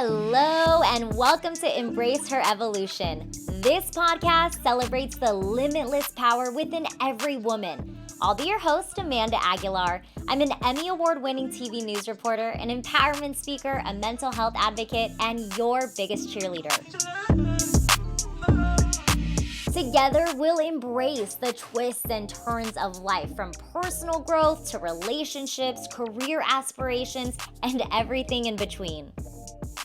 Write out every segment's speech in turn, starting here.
Hello, and welcome to Embrace Her Evolution. This podcast celebrates the limitless power within every woman. I'll be your host, Amanda Aguilar. I'm an Emmy Award-winning TV news reporter, an empowerment speaker, a mental health advocate, and your biggest cheerleader. Together, we'll embrace the twists and turns of life, from personal growth to relationships, career aspirations, and everything in between.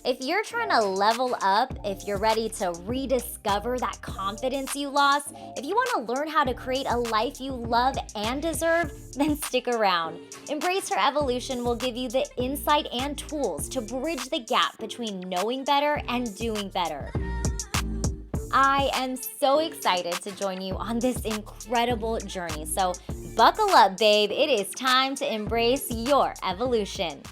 If you're trying to level up, if you're ready to rediscover that confidence you lost, if you want to learn how to create a life you love and deserve, then stick around. Embrace Her Evolution will give you the insight and tools to bridge the gap between knowing better and doing better. I am so excited to join you on this incredible journey. So buckle up, babe. It is time to embrace your evolution.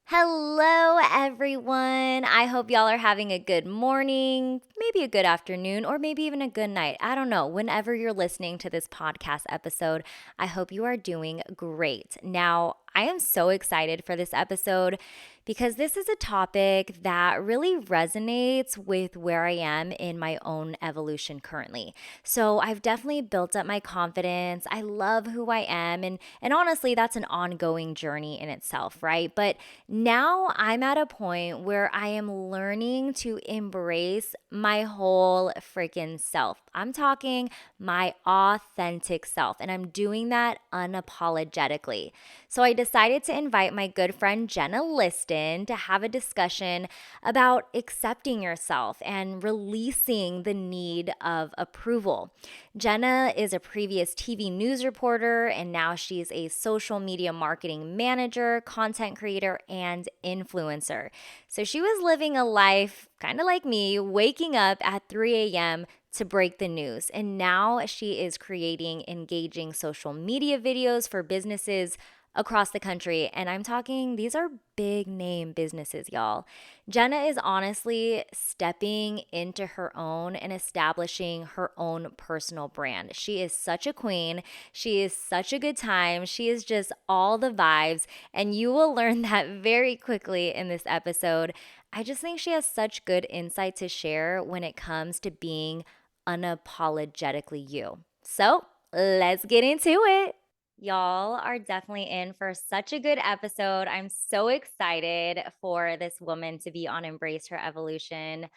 Hello, everyone. I hope y'all are having a good morning, maybe a good afternoon, or maybe even a good night. I don't know. Whenever you're listening to this podcast episode, I hope you are doing great. Now, I am so excited for this episode because this is a topic that really resonates with where I am in my own evolution currently. So I've definitely built up my confidence. I love who I am. And honestly, that's an ongoing journey in itself, right? But now I'm at a point where I am learning to embrace my whole freaking self. I'm talking my authentic self, and I'm doing that unapologetically. So I decided to invite my good friend Jenna Liston to have a discussion about accepting yourself and releasing the need of approval. Jenna is a previous TV news reporter, and now she's a social media marketing manager, content creator, and influencer. So she was living a life kind of like me, waking up at 3 a.m. to break the news. And now she is creating engaging social media videos for businesses across the country. And I'm talking, these are big name businesses, y'all. Jenna is honestly stepping into her own and establishing her own personal brand. She is such a queen. She is such a good time. She is just all the vibes. And you will learn that very quickly in this episode. I just think she has such good insight to share when it comes to being unapologetically you. So let's get into it. Y'all are definitely in for such a good episode. I'm so excited for this woman to be on Embrace Her Evolution.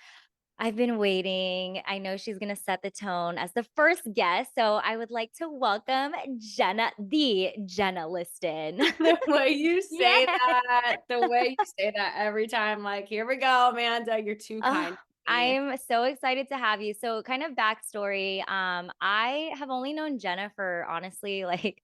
I've been waiting. I know she's going to set the tone as the first guest. So I would like to welcome the Jenna Liston. The way you say Yeah. that every time, like, here we go, Amanda, you're too kind to me. I'm so excited to have you. So kind of backstory. I have only known Jenna for honestly like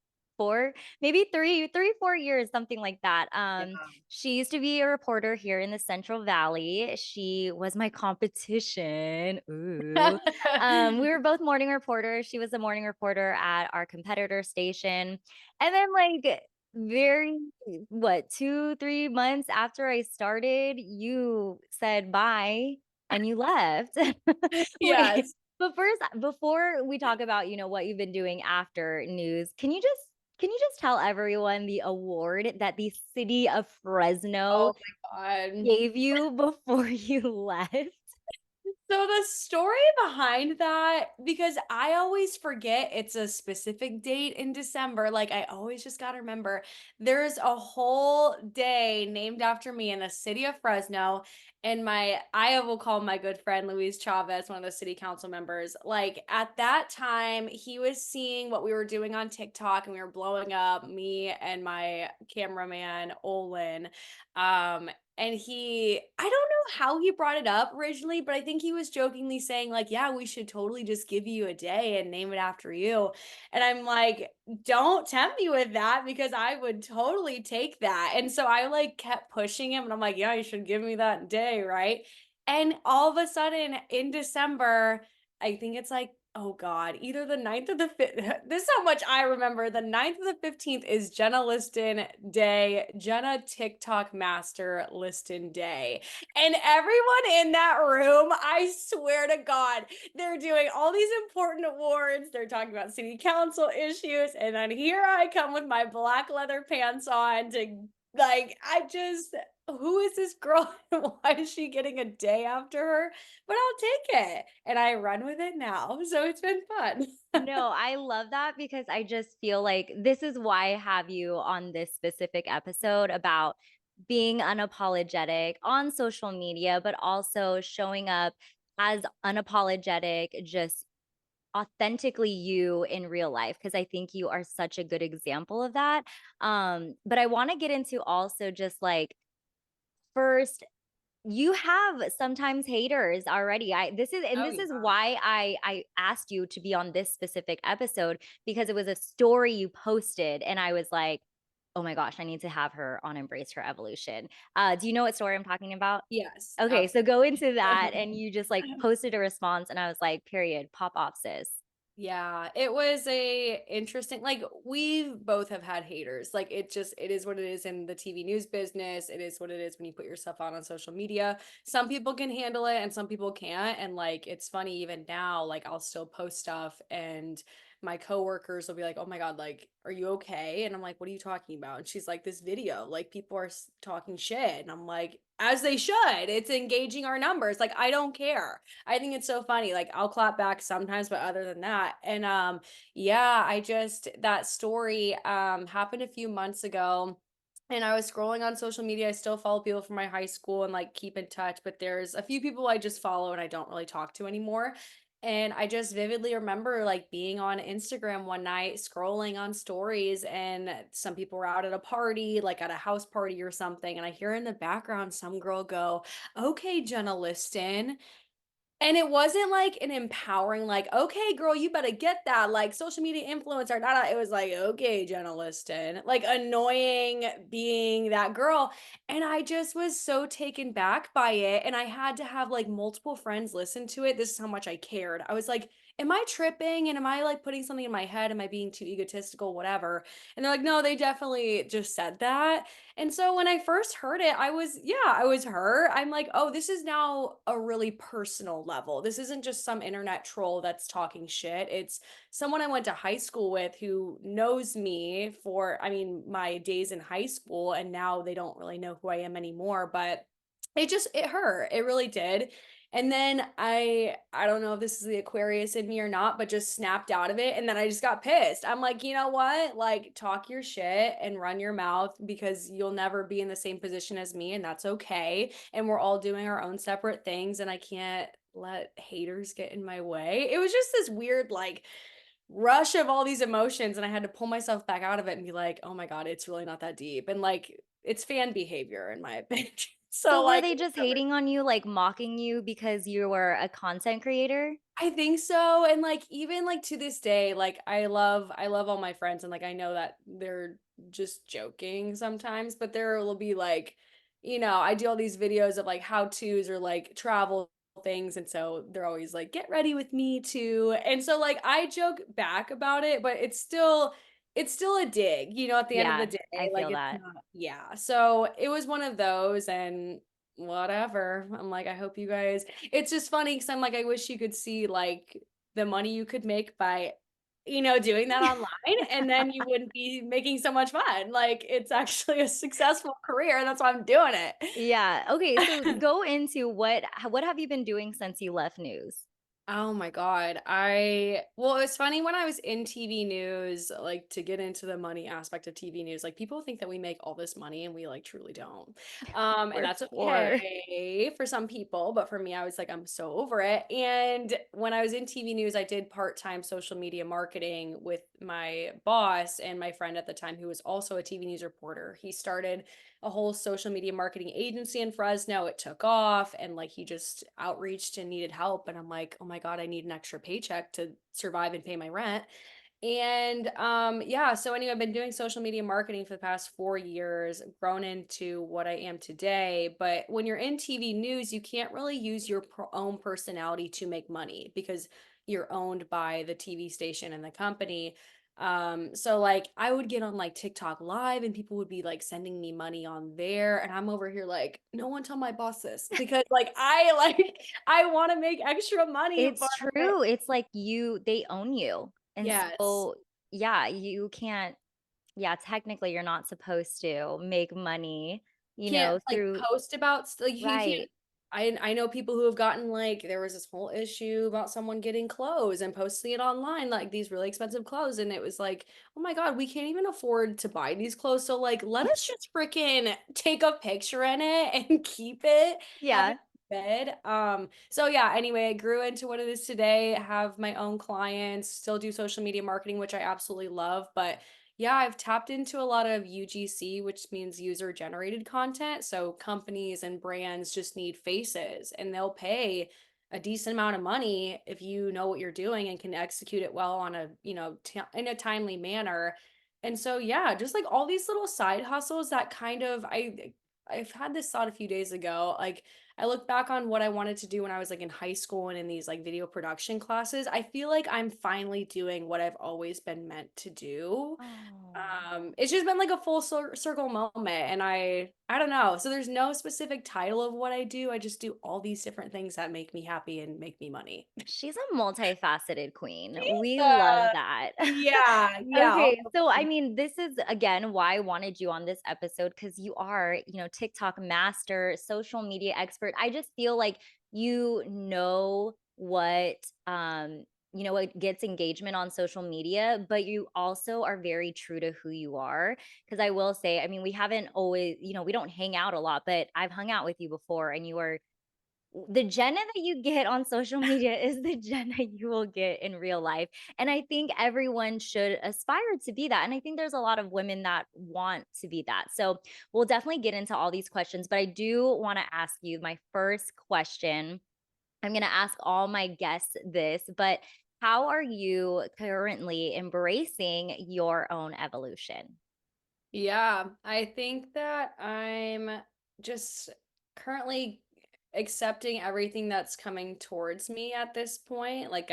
maybe 4 years, something like that. Yeah. She used to be a reporter here in the Central Valley. She was my competition. Ooh. We were both morning reporters. She was a morning reporter at our competitor station. And then like very 2-3 months after I started, you said bye and you left. Wait, Yes. but first, before we talk about, what you've been doing after news, can you just tell everyone the award that the city of Fresno Oh my God. gave you before you left? So the story behind that, because I always forget it's a specific date in December, like I always just got to remember there's a whole day named after me in the city of Fresno. And I will call my good friend Luis Chavez, one of the city council members. Like at that time, he was seeing what we were doing on TikTok and we were blowing up, me and my cameraman, Olin. And I don't know how he brought it up originally, but I think he was jokingly saying, like, yeah, we should totally just give you a day and name it after you. And I'm like, don't tempt me with that because I would totally take that. And so I like kept pushing him and I'm like, yeah, you should give me that day. Right. And all of a sudden in December, I think it's like, oh God, either the 9th or the 5th. This is how much I remember. The 9th or the 15th is Jenna Liston Day, Jenna TikTok Master Liston Day. And everyone in that room, I swear to God, they're doing all these important awards. They're talking about city council issues. And then here I come with my black leather pants on to Like, I just who is this girl and why is she getting a day after her? But I'll take it, and I run with it now, so it's been fun. No, I love that because I just feel like this is why I have you on this specific episode about being unapologetic on social media, but also showing up as unapologetic, just authentically you in real life, because I think you are such a good example of that. But I want to get into also just like first you have sometimes haters already. Oh, This is yeah. why I asked you to be on this specific episode because it was a story you posted and I was like, "Oh my gosh, I need to have her on Embrace Her Evolution." Do you know what story I'm talking about? Yes, Okay, so go into that absolutely. and you just like posted a response and I was like, "Period, pop off sis." Yeah, it was a interesting like, we both have had haters, like, it is what it is in the TV news business, it is what it is when you put yourself out on social media. Some people can handle it and some people can't, and, like, it's funny even now, like, I'll still post stuff and my coworkers will be like, "Oh my god, like, are you okay?" And I'm like, "What are you talking about?" And she's like, "This video, like, people are talking shit." And I'm like, "As they should, it's engaging our numbers, like, I don't care." I think it's so funny. Like I'll clap back sometimes, but other than that, and yeah, I just that story happened a few months ago. And I was scrolling on social media. I still follow people from my high school and like keep in touch, but there's a few people I just follow and I don't really talk to anymore. And I just vividly remember like being on Instagram one night, scrolling on stories, and some people were out at a party, like at a house party or something. And I hear in the background some girl go, "Okay, Jenna Liston." And it wasn't like an empowering, like, "Okay, girl, you better get that," like, social media influencer, da, da. It was like, "Okay, Jenna Liston," like, annoying being that girl, and I just was so taken back by it, and I had to have, like, multiple friends listen to it. This is how much I cared. I was like, "Am I tripping, and am I, like, putting something in my head? Am I being too egotistical? Whatever." And they're like, "No, they definitely just said that." And so when I first heard it, I was hurt. I'm like, "Oh, this is now a really personal level. This isn't just some internet troll that's talking shit. It's someone I went to high school with who knows me for, I mean, my days in high school, and now they don't really know who I am anymore, but it hurt. It really did. And then I don't know if this is the Aquarius in me or not, but just snapped out of it and then I just got pissed. I'm like, "You know what? Like talk your shit and run your mouth because you'll never be in the same position as me and that's okay. And we're all doing our own separate things and I can't let haters get in my way." It was just this weird like rush of all these emotions and I had to pull myself back out of it and be like, "Oh my god, it's really not that deep." And like it's fan behavior in my opinion. So So were like they just hating on you, like mocking you because you were a content creator? I think so, and, like, even, like, to this day, like, I love all my friends, and, like, I know that they're just joking sometimes, but there will be, like, I do all these videos of, like, how-tos or, like, travel things, and so they're always like, "Get ready with me too," and so, like, I joke back about it, but it's still a dig, at the end of the Yeah, day, I like, feel it's that. not yeah, so it was one of those, and whatever. I'm like, "I hope you guys." It's just funny because 'cause I'm like, I wish you could see, like, the money you could make by, doing that online, and then you wouldn't be making so much fun. Like, it's actually a successful career, and that's why I'm doing Yeah, okay, so it. go into what have you been doing since you left news? Oh my god. Well, it's funny when I was in TV news, like to get into the money aspect of TV news, like people think that we make all this money and we like truly don't. And We're that's poor. okay for some people, but for me I was like I'm so over it. And when I was in TV news, I did part-time social media marketing with my boss and my friend at the time who was also a TV news reporter. He started a whole social media marketing agency in Fresno. It took off and like he just outreached and needed help. And I'm like, oh my God, I need an extra paycheck to survive and pay my rent. And yeah, so anyway, I've been doing social media marketing for the past 4 years, grown into what I am today. But when you're in TV news, you can't really use your own personality to make money because you're owned by the TV station and the company. So like I would get on like TikTok live and people would be like sending me money on there and I'm over here like no one tell my boss this because like I like I want to make extra money but It's true, it's like they own you, and yes. so, yeah, you can't Yeah, technically, you're not supposed to make money, Can't, like, through post about like, you can't right. I know people who have gotten, like there was this whole issue about someone getting clothes and posting it online, like, these really expensive clothes, and it was like, "Oh my god, we can't even afford to buy these clothes, so, like, let us just freaking take a picture in it and keep it, have it Yeah. in bed." So yeah, anyway, I grew into what it is today, have my own clients, still do social media marketing, which I absolutely love, but yeah, I've tapped into a lot of UGC, which means user generated content. So companies and brands just need faces and they'll pay a decent amount of money if you know what you're doing and can execute it well on a, in a timely manner. And so yeah, just like all these little side hustles that kind of I've had this thought a few days ago. Like I look back on what I wanted to do when I was like in high school and in these like video production classes. I feel like I'm finally doing what I've always been meant to do. Oh. It's just been like a full circle moment, and I don't know. So there's no specific title of what I do. I just do all these different things that make me happy and make me money. She's a multifaceted queen. We love Jesus. that. Yeah, yeah. Okay, so I mean, this is again why I wanted you on this episode because you are, TikTok master, social media expert. I just feel like you know what gets engagement on social media, but you also are very true to who you are. Because I will say, I mean, we haven't always, we don't hang out a lot, but I've hung out with you before and you are the Jenna that you get on social media is the Jenna you will get in real life. And I think everyone should aspire to be that. And I think there's a lot of women that want to be that. So we'll definitely get into all these questions. But I do want to ask you my first question. I'm going to ask all my guests this, but how are you currently embracing your own evolution? Yeah, I think that I'm just currently accepting everything that's coming towards me at this point. Like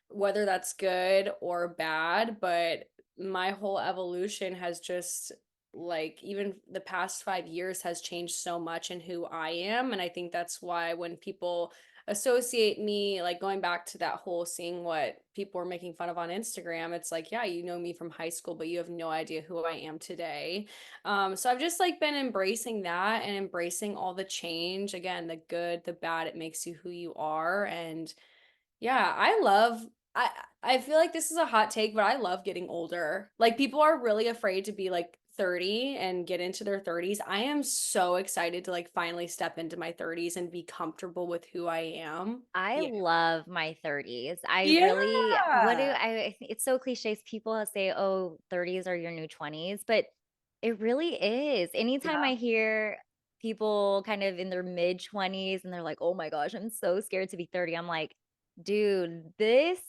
whether that's good or bad, but my whole evolution has just like even the past 5 years has changed so much in who I am. And I think that's why when people associate me like going back to that whole seeing what people were making fun of on Instagram, it's like, yeah, you know me from high school, but you have no idea who I am today. So I've just like been embracing that and embracing all the change, again, the good, the bad, it makes you who you are. And yeah, I feel like this is a hot take, but I love getting older. Like people are really afraid to be like 30 and get into their 30s. I am so excited to like finally step into my 30s and be comfortable with who I am. I Yeah. love my 30s. I really what do Yeah. it's so cliches. People say, "Oh, 30s are your new 20s," but it really is. Anytime Yeah. I hear people kind of in their mid-20s and they're like, "Oh my gosh, I'm so scared to be 30." I'm like, "Dude, this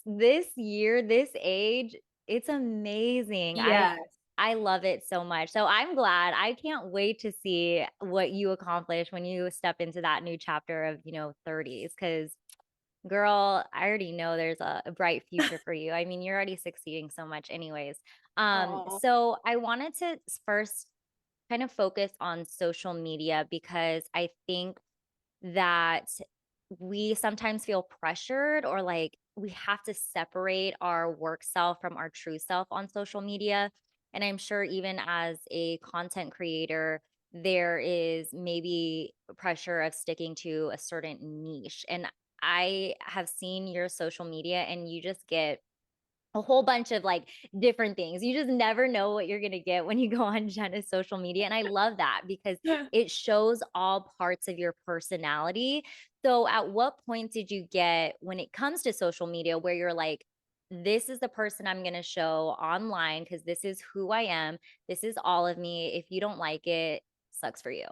year, this age, it's amazing." Yes. I love it so much. So I'm glad. I can't wait to see what you accomplish when you step into that new chapter of, 30s cuz girl, I already know there's a bright future for you. I mean, you're already succeeding so much anyways. Oh, So I wanted to first kind of focus on social media because I think that we sometimes feel pressured or like we have to separate our work self from our true self on social media. And I'm sure even as a content creator, there is maybe pressure of sticking to a certain niche. And I have seen your social media and you just get a whole bunch of, like, different things. You just never know what you're gonna get when you go on Jenna's social media, and I love that because it shows all parts of your personality. So, at what point did you get when it comes to social media where you're like, "This is the person I'm gonna show online because this is who I am. This is all of me. If you don't like it, sucks for you."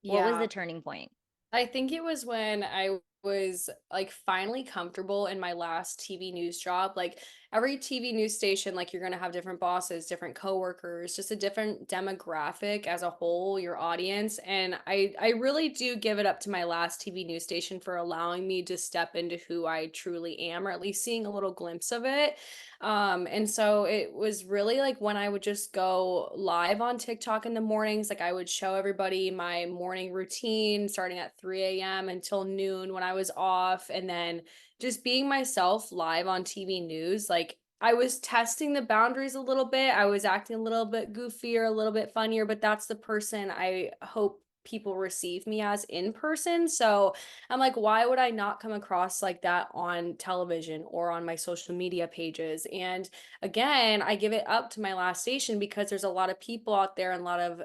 What was the yeah. turning point? I think it was when I was like finally comfortable in my last TV news job. Like every TV news station, like you're gonna have different bosses, different coworkers, just a different demographic as a whole, your audience. And I really do give it up to my last TV news station for allowing me to step into who I truly am, or at least seeing a little glimpse of it. And so it was really like when I would just go live on TikTok in the mornings, like I would show everybody my morning routine starting at 3 a.m. until noon when I was off. And then just being myself live on TV news, like I was testing the boundaries a little bit. I was acting a little bit goofier, a little bit funnier, but that's the person I hope people receive me as in person. So I'm like, why would I not come across like that on television or on my social media pages? And again, I give it up to my last station because there's a lot of people out there and a lot of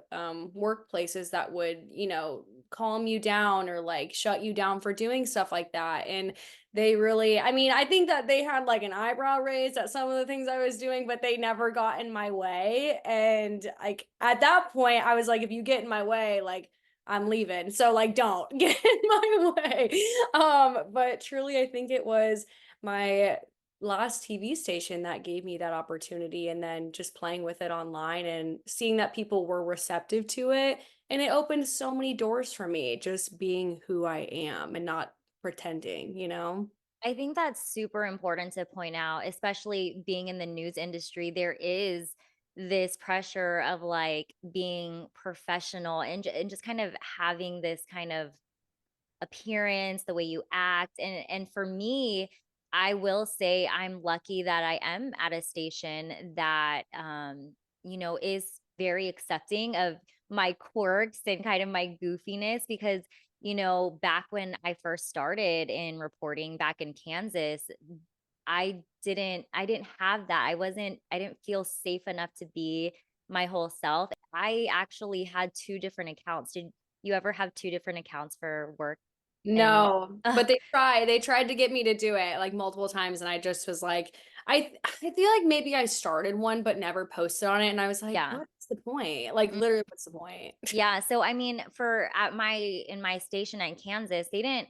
workplaces that would, calm you down or like shut you down for doing stuff like that. And they really, I mean, I think that they had like an eyebrow raised at some of the things I was doing, but they never got in my way. And like at that point, I was like, if you get in my way, like I'm leaving. So like don't get in my way. But truly I think it was my last TV station that gave me that opportunity, and then just playing with it online and seeing that people were receptive to it. And it opened so many doors for me, just being who I am and not pretending, you know? I think that's super important to point out, especially being in the news industry. There is this pressure of like being professional and just kind of having this kind of appearance, the way you act. And for me, I will say I'm lucky that I am at a station that is very accepting of my quirks and kind of my goofiness because back when I first started in reporting back in Kansas, I didn't have that. I didn't feel safe enough to be my whole self. I actually had two different accounts. Did you ever have two different accounts for work? And No, but they tried to get me to do it, like, multiple times, and I just was like I feel like maybe I started one but never posted on it, and I was like, yeah. "What's the point?" Like, Mm, literally, what's the point? yeah, so I mean, for at my in my station in Kansas, they didn't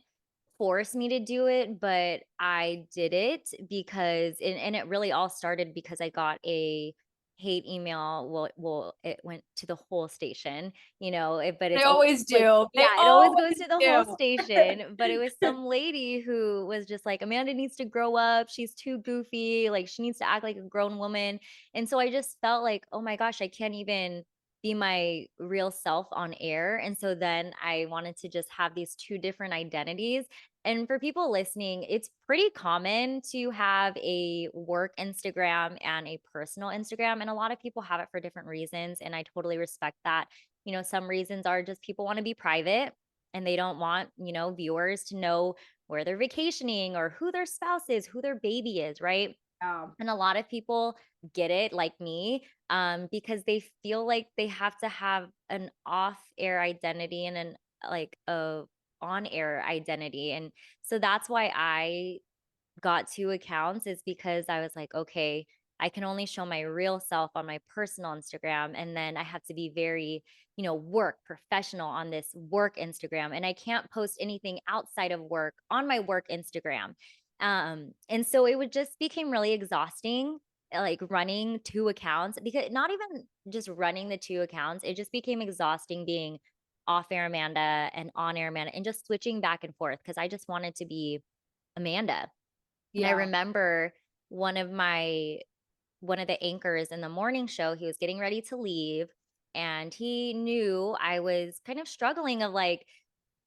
force me to do it, but I did it because and it really all started because I got a hate email. Well, it went to the whole station, but They it's always always like do. They yeah, it always goes always to the whole do. station, but it was some lady who was just like, "Amanda needs to grow up. She's too goofy. Like she needs to act like a grown woman." And so I just felt like, "Oh my gosh, I can't even be my real self on air." And so then I wanted to just have these two different identities. And for people listening, it's pretty common to have a work Instagram and a personal Instagram. And a lot of people have it for different reasons. And I totally respect that. Some reasons are just people want to be private and they don't want, viewers to know where they're vacationing or who their spouse is, who their baby is, right? Yeah. And a lot of people get it, like me, because they feel like they have to have an off-air identity and an like a on-air identity. And so that's why I got 2 accounts is because I was like, "Okay, I can only show my real self on my personal Instagram, and then I have to be very, work professional on this work Instagram, and I can't post anything outside of work on my work Instagram." And so it would just became really exhausting, like running 2 accounts because not even just running the 2 accounts, it just became exhausting being off air Amanda and on air Amanda and just switching back and forth because I just wanted to be Amanda. And I Yeah. remember one of my one of the anchors in the morning show, he was getting ready to leave and he knew I was kind of struggling of like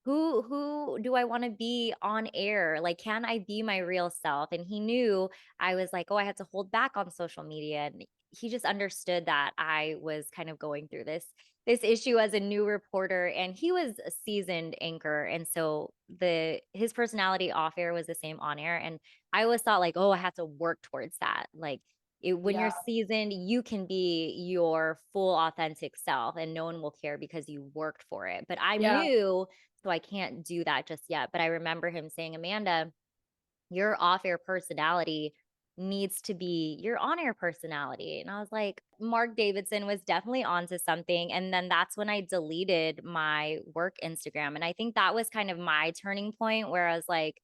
who do I want to be on air? Like can I be my real self? And he knew I was like, "Oh, I had to hold back on social media." And he just understood that I was kind of going through this issue as a new reporter and he was a seasoned anchor and so the his personality off air was the same on air and I always thought like, "Oh, I have to work towards that." Like when Yeah. you're seasoned, you can be your full authentic self and no one will care because you worked for it. But I'm Yeah. new, so I can't do that just yet. But I remember him saying, "Amanda, your off-air personality needs to be your on-air personality." And I was like, Mark Davidson was definitely onto something. And then that's when I deleted my work Instagram. And I think that was kind of my turning point where I was like,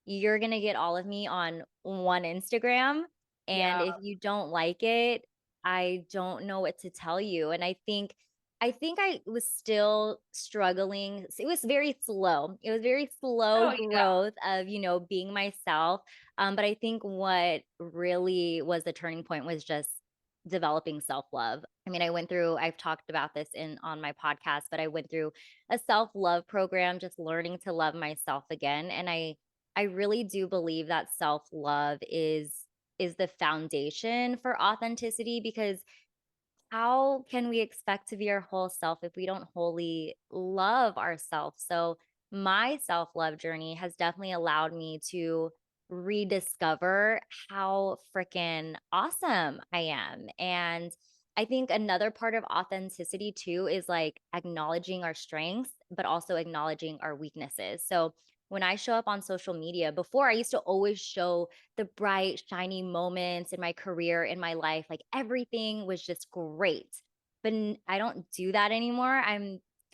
you're gonna get all of me on one Instagram, and Yeah. if you don't like it, I don't know what to tell you, and I think I was still struggling. It was very slow. It was very slow Oh, yeah. growth of, being myself, but I think what really was the turning point was just developing self-love. I mean, I've talked about this in on my podcast, but I went through a self-love program, just learning to love myself again, and I really do believe that self-love is the foundation for authenticity because how can we expect to be our whole self if we don't wholly love ourselves? So, my self love journey has definitely allowed me to rediscover how freaking awesome I am. And I think another part of authenticity too is like acknowledging our strengths, but also acknowledging our weaknesses. So, when I show up on social media, before I used to always show the bright, shiny moments in my career, in my life, like everything was just great. But I don't do that anymore.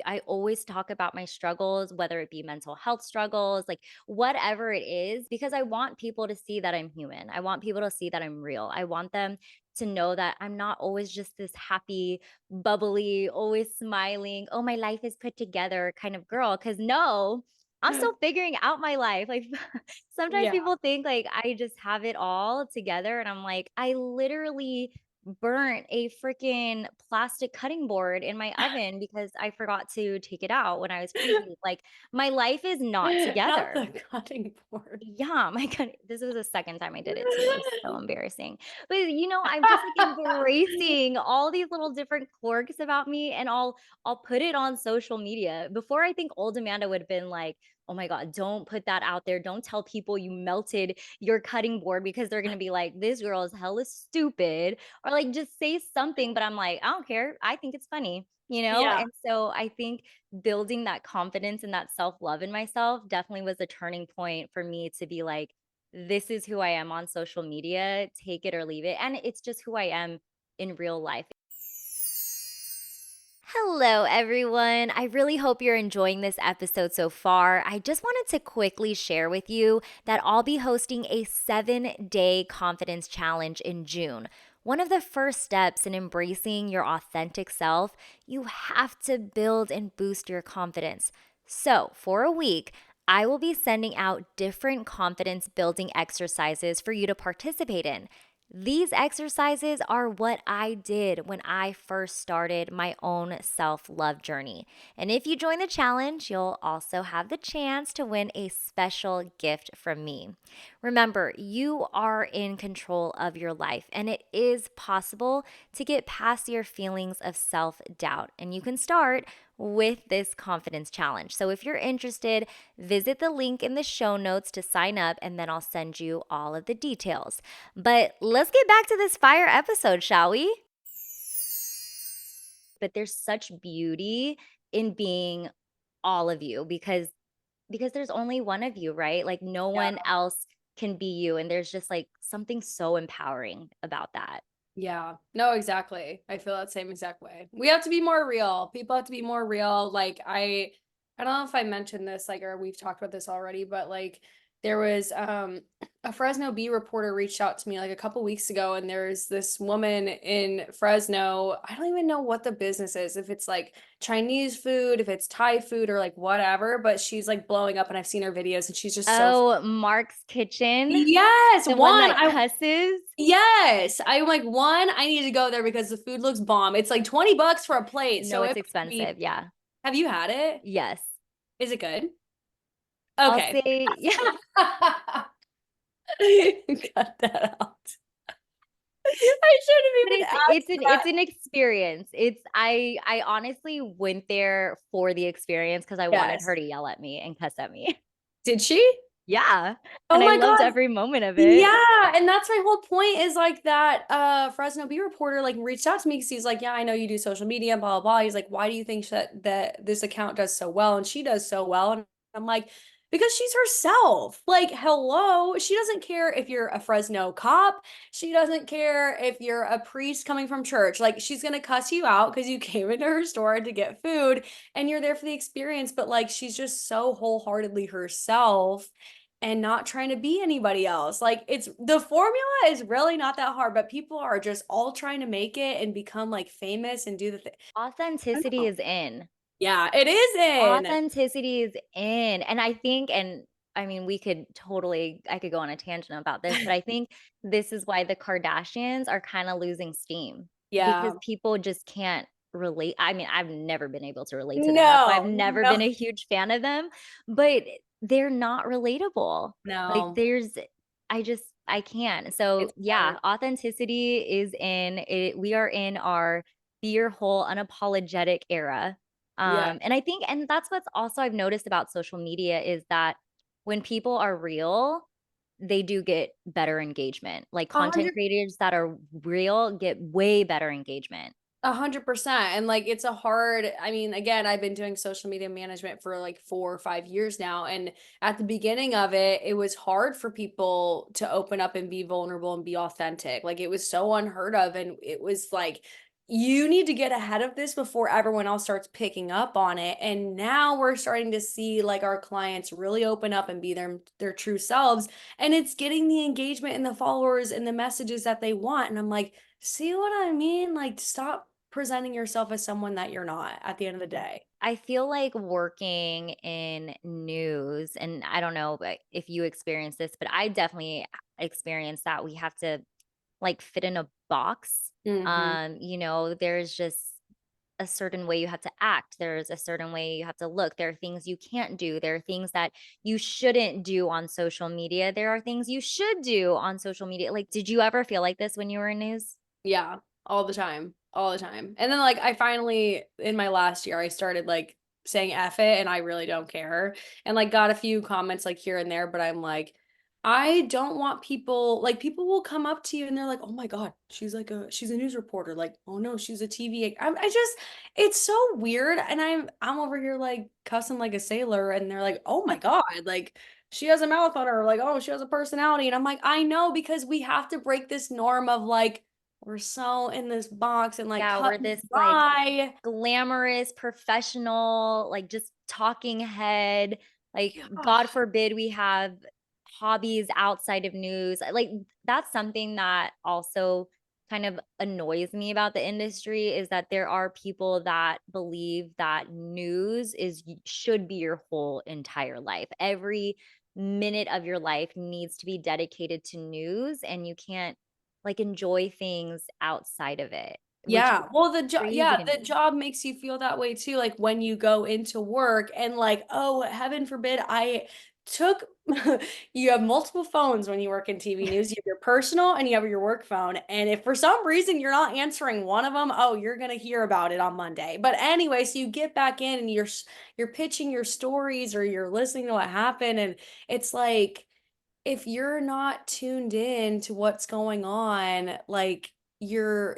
I always talk about my struggles, whether it be mental health struggles, like whatever it is, because I want people to see that I'm human. I want people to see that I'm real. I want them to know that I'm not always just this happy, bubbly, always smiling, oh, my life is put together kind of girl. Cause no, I'm still figuring out my life. Like sometimes Yeah. people think like I just have it all together and I'm like, I literally burnt a freaking plastic cutting board in my oven because I forgot to take it out when I was preheating. Like my life is not Not together. the cutting board. Yeah, my god, this was the second time I did it too. It was so embarrassing. But I'm just like embracing all these little different quirks about me and I'll put it on social media. Before I think old Amanda would have been like, "Oh my god, don't put that out there. Don't tell people you melted your cutting board because they're going to be like, this girl is hella stupid." Or like just say something, but I'm like, "I don't care. I think it's funny." Yeah. And so I think building that confidence and that self-love in myself definitely was a turning point for me to be like, this is who I am on social media, take it or leave it. And it's just who I am in real life. Hello, everyone. I really hope you're enjoying this episode so far. I just wanted to quickly share with you that I'll be hosting a 7-day confidence challenge in June. One of the first steps in embracing your authentic self, you have to build and boost your confidence. So, for a week, I will be sending out different confidence building exercises for you to participate in. These exercises are what I did when I first started my own self love journey. And if you join the challenge, you'll also have the chance to win a special gift from me. Remember, you are in control of your life, and it is possible to get past your feelings of self doubt. And you can start with this confidence challenge. So if you're interested, visit the link in the show notes to sign up, and then I'll send you all of the details. But let's get back to this fire episode, shall we? But there's such beauty in being all of you because there's only one of you, right? Like no one Yeah. else can be you and there's just like something so empowering about that. Yeah. No, exactly. I feel that same exact way. We have to be more real. People have to be more real. Like I don't know if I mentioned this, like, or we've talked about this already, but like there was a Fresno Bee reporter reached out to me like a couple weeks ago, and there's this woman in Fresno. I don't even know what the business is, if it's like Chinese food, if it's Thai food, or like whatever, but she's like blowing up and I've seen her videos and she's just so Oh, Mark's Kitchen, yes, the one one, that cusses. yes, I'm like, one, I need to go there because the food looks bomb. It's like 20 bucks for a plate, No, so it it's must be. expensive. Yeah. Have you had it? Yes. Is it good? I'll Okay. say, yeah. Cut that out. I But shouldn't even ask it's that. an experience. I honestly went there for the experience because I wanted her Yes. to yell at me and cuss at me. Did she? Yeah, Oh and I my loved God. every moment of it. Yeah, and that's my whole point is like that Fresno Bee reporter like reached out to me because he's like, yeah, I know you do social media, blah blah blah. He's like, why do you think that this account does so well and she does so well? And I'm like, because she's herself. Like, hello, she doesn't care if you're a Fresno cop. She doesn't care if you're a priest coming from church. Like, she's gonna cuss you out because you came into her store to get food and you're there for the experience. But like, she's just so wholeheartedly herself and not trying to be anybody else. Like it's the formula is really not that hard, but people are just all trying to make it and become like famous and do the thing. I don't Authenticity know. is in. Yeah, it is in. Authenticity is in, and I think and I mean, I could go on a tangent about this, but I think this is why the Kardashians are kinda losing steam because Yeah. people just can't relate. I mean, I've never been able to relate to them. That's why I've No, never no, been a huge fan of them, but they're not relatable. Like, no. I just I can. So, It's hard. yeah, authenticity is in it. We are in our be your whole unapologetic era. Yeah. And I think, and that's what's also I've noticed about social media is that when people are real, they do get better engagement. Like content 100 creators that are real get way better engagement. 100%. And like it's a hard, I mean, again, I've been doing social media management for like 4 or 5 years now. And at the beginning of it, it was hard for people to open up and be vulnerable and be authentic. Like it was so unheard of. And it was like, you need to get ahead of this before everyone else starts picking up on it. And now we're starting to see like our clients really open up and be their true selves. And it's getting the engagement and the followers and the messages that they want. And I'm like, see what I mean? Like, stop presenting yourself as someone that you're not at the end of the day. I feel like working in news, and I don't know if you experience this, but I definitely experienced that we have to like fit in a box. Mhm. There's just a certain way you have to act. There's a certain way you have to look. There are things you can't do. There are things that you shouldn't do on social media. There are things you should do on social media. Like, did you ever feel like this when you were in news? Yeah, all the time, all the time. And then, like, I finally in my last year, I started, like, saying "F it," and I really don't care, and, like, got a few comments, like, here and there, but I'm like, I don't want people will come up to you and they're like, "Oh my god, she's a news reporter," like, "Oh no, she's a TV." I just it's so weird, and I'm over here, like, cussing like a sailor, and they're like, "Oh my god, like, she has a mouth on her," like, "Oh, she has a personality," and I'm like, "I know, because we have to break this norm of, like, we're so in this box and like Yeah, cut we're and this like dry." glamorous, professional, like, just talking head, like, Yeah. God forbid we have hobbies outside of news. Like, that's something that also kind of annoys me about the industry is that there are people that believe that news should be your whole entire life. Every minute of your life needs to be dedicated to news, and you can't, like, enjoy things outside of it, which Yeah. is Well, crazy to the me. job makes you feel that way too, like, when you go into work and, like, oh, heaven forbid I took you have multiple phones when you work in TV news. You have your personal and you have your work phone, and if for some reason you're not answering one of them, oh, you're gonna hear about it on Monday. But anyway, so you get back in and you're pitching your stories or you're listening to what happened, and it's like, if you're not tuned in to what's going on, like, you're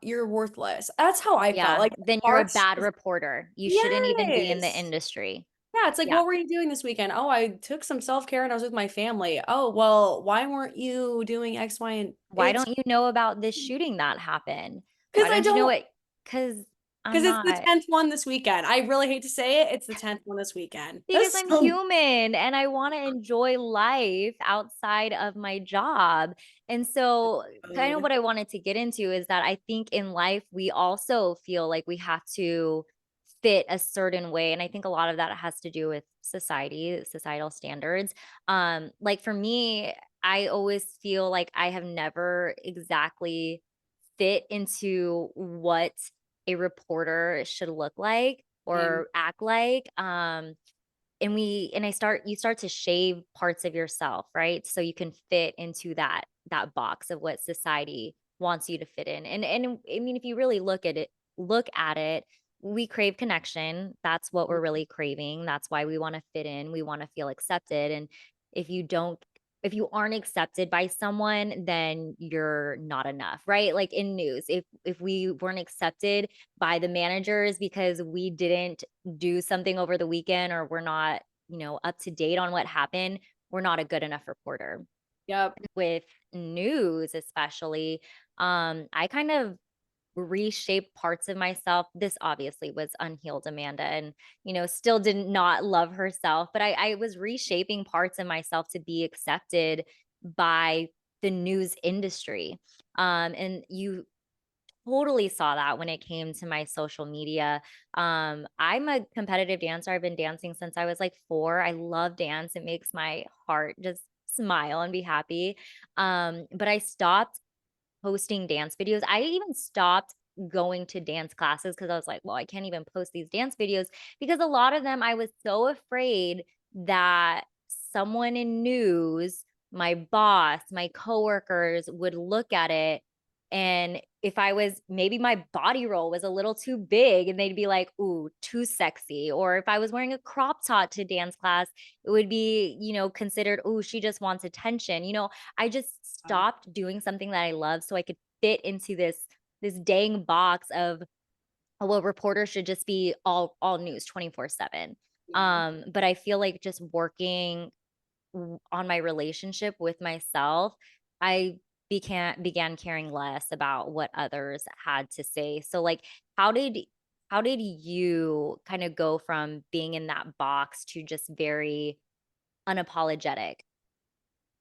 worthless. That's how I felt, Yeah, like, then you're a parts bad of reporter. You shouldn't even be in the yes. industry. Yeah, it's like, Yeah. "What were you doing this weekend?" "Oh, I took some self-care and I was with my family." "Oh, well, why weren't you doing X, Y, and" Why it's don't you know about this shooting that happened? because Why I don't you know don't it? Because 'Cause because I'm it's the not. 10th one this weekend. I really hate to say it, it's the 10th one this weekend. Because I'm So human and I wanna enjoy life outside of my job. And so, kind of good. what I wanted to get into is that I think in life, we also feel like we have to fit a certain way, and I think a lot of that has to do with societal standards. Like, for me, I always feel like I have never exactly fit into what a reporter should look like Same. or act like. And I start you start to shave parts of yourself, right? So you can fit into that box of what society wants you to fit in. And I mean, if you really look at it, we crave connection. That's what we're really craving. That's why we want to fit in. We want to feel accepted. And if you don't if you aren't accepted by someone, then you're not enough, right? Like in news, if we weren't accepted by the managers because we didn't do something over the weekend or we're not, up to date on what happened, we're not a good enough reporter. Yep. With news, especially, I kind of reshaped parts of myself. This obviously was unhealed Amanda and, still did not love herself, but I was reshaping parts of myself to be accepted by the news industry. And you totally saw that when it came to my social media. I'm a competitive dancer. I've been dancing since I was like 4. I love dance. It makes my heart just smile and be happy. But I stopped posting dance videos. I even stopped going to dance classes because I was like, well, I can't even post these dance videos because a lot of them I was so afraid that someone in news my boss, my coworkers would look at it, and if I was maybe my body roll was a little too big and they'd be like, "Ooh, too sexy." Or if I was wearing a crop top to dance class, it would be, considered, "Ooh, she just wants attention." I just stopped doing something that I love so I could fit into this dang box of, "Oh, well, reporters should just be all news 24/7." Yeah. But I feel like just working on my relationship with myself, I began caring less about what others had to say. So like how did how did you kind of go from being in that box to just very unapologetic?